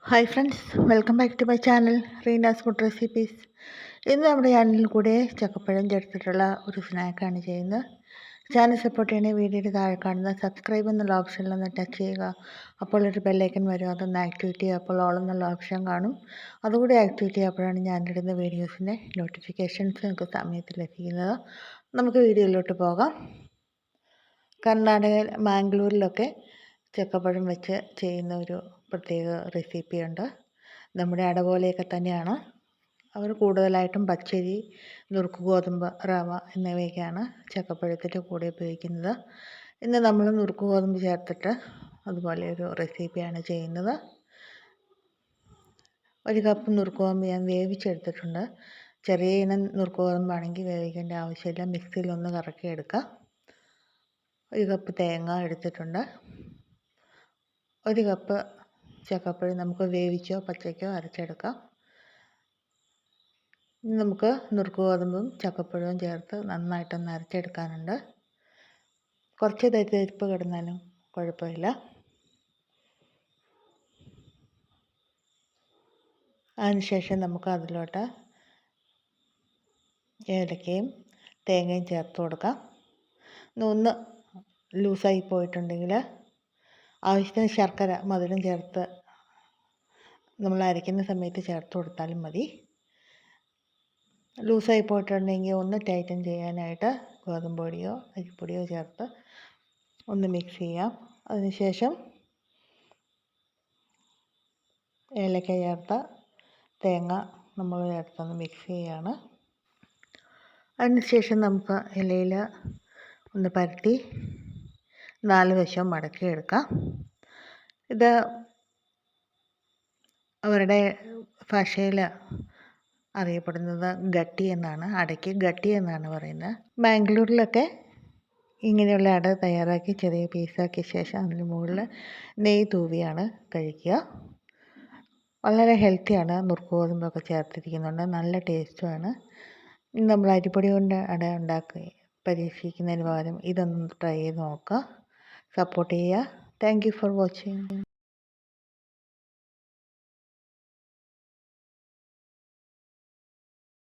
Hi friends, welcome back to my channel Reena's food recipes. ഇന്ന് നമ്മുടെ ചാനലിൽ കൂടെ ചക്കപ്പഴം ചേർത്തിട്ടുള്ള ഒരു സ്നാക്കാണ് ചെയ്യുന്നത്. ചാനൽ സപ്പോർട്ട് ചെയ്യണേ വീഡിയോയുടെ താഴെ കാണുന്ന സബ്സ്ക്രൈബ് എന്നുള്ള ഓപ്ഷനിലൊന്ന് ടച്ച് ചെയ്യുക. അപ്പോൾ ഒരു ബെല്ലൈക്കൻ വരും, അതൊന്ന് ആക്ടിവേറ്റ് ചെയ്യുക. അപ്പോൾ ഓൾ എന്നുള്ള ഓപ്ഷൻ കാണും, അതുകൂടി ആക്ടിവേറ്റ് ചെയ്യുമ്പോഴാണ് ഞാനിടുന്ന വീഡിയോസിൻ്റെ നോട്ടിഫിക്കേഷൻസ് നിങ്ങൾക്ക് സമയത്ത് ലഭിക്കുന്നത്. നമുക്ക് വീഡിയോയിലോട്ട് പോകാം. കർണാടക മാംഗ്ലൂരിലൊക്കെ ചക്കപ്പഴം വെച്ച് ചെയ്യുന്ന ഒരു പ്രത്യേക റെസിപ്പിയുണ്ട്. നമ്മുടെ അട പോലെയൊക്കെ തന്നെയാണ്. അവർ കൂടുതലായിട്ടും പച്ചരി, നുറുക്ക് ഗോതമ്പ്, റവ എന്നിവയൊക്കെയാണ് ചക്കപ്പഴത്തിൻ്റെ കൂടെ ഉപയോഗിക്കുന്നത്. ഇന്ന് നമ്മൾ നുറുക്ക് ഗോതമ്പ് ചേർത്തിട്ട് അതുപോലെ ഒരു റെസിപ്പിയാണ് ചെയ്യുന്നത്. 1 കപ്പ് നുറുക്ക് ഗോതമ്പ് ഞാൻ വേവിച്ചെടുത്തിട്ടുണ്ട്. ചെറിയ ഇനം നുറുക്ക് ഗോതമ്പാണെങ്കിൽ വേവിക്കേണ്ട ആവശ്യമില്ല, മിക്സിയിലൊന്ന് കറക്കി എടുക്കുക. 1 കപ്പ് തേങ്ങ എടുത്തിട്ടുണ്ട്. 1 കപ്പ് ചക്കപ്പഴം നമുക്ക് വേവിച്ചോ പച്ചയ്ക്കോ അരച്ചെടുക്കാം. ഇനി നമുക്ക് നുറുക്ക് ഗോതമ്പും ചക്കപ്പഴവും ചേർത്ത് നന്നായിട്ടൊന്ന് അരച്ചെടുക്കാനുണ്ട്. കുറച്ച് തരിപ്പ് കിടന്നാലും കുഴപ്പമില്ല. അതിനുശേഷം നമുക്ക് അതിലോട്ട് ഏലക്കയും തേങ്ങയും ചേർത്ത് കൊടുക്കാം. ഒന്ന് ലൂസായി പോയിട്ടുണ്ടെങ്കിൽ ആവശ്യത്തിന് ശർക്കര മധുരം ചേർത്ത് നമ്മൾ അരയ്ക്കുന്ന സമയത്ത് ചേർത്ത് കൊടുത്താലും മതി. ലൂസായി പോയിട്ടുണ്ടെങ്കിൽ ഒന്ന് ടൈറ്റൻ ചെയ്യാനായിട്ട് ഗോതമ്പ് പൊടിയോ അരിപ്പൊടിയോ ചേർത്ത് ഒന്ന് മിക്സ് ചെയ്യാം. അതിനുശേഷം ഏലക്ക ചേർത്ത തേങ്ങ നമ്മൾ ചേർത്തൊന്ന് മിക്സ് ചെയ്യുകയാണ്. അതിനുശേഷം നമുക്ക് ഇലയിൽ ഒന്ന് പരത്തി 4 വശവും മടക്കിയെടുക്കാം. ഇത് അവരുടെ ഭാഷയിൽ അറിയപ്പെടുന്നത് ഗട്ടി എന്നാണ്. അടയ്ക്ക് ഗട്ടി എന്നാണ് പറയുന്നത്. ബാംഗ്ലൂരിലൊക്കെ ഇങ്ങനെയുള്ള അട തയ്യാറാക്കി ചെറിയ പീസാക്കിയ ശേഷം അതിന് മുകളിൽ നെയ്യ് തൂവിയാണ് കഴിക്കുക. വളരെ ഹെൽത്തിയാണ്. നുറുക്ക് ഗോതമ്പൊക്കെ ചേർത്തിരിക്കുന്നുണ്ട്, നല്ല ടേസ്റ്റുമാണ്. നമ്മൾ അരിപ്പൊടി കൊണ്ട് അട ഉണ്ടാക്കി പരീക്ഷിക്കുന്നതിന് പകരം ഇതൊന്ന് ട്രൈ ചെയ്ത് നോക്കുക. സപ്പോർട്ട് ചെയ്യുക. Thank you for watching.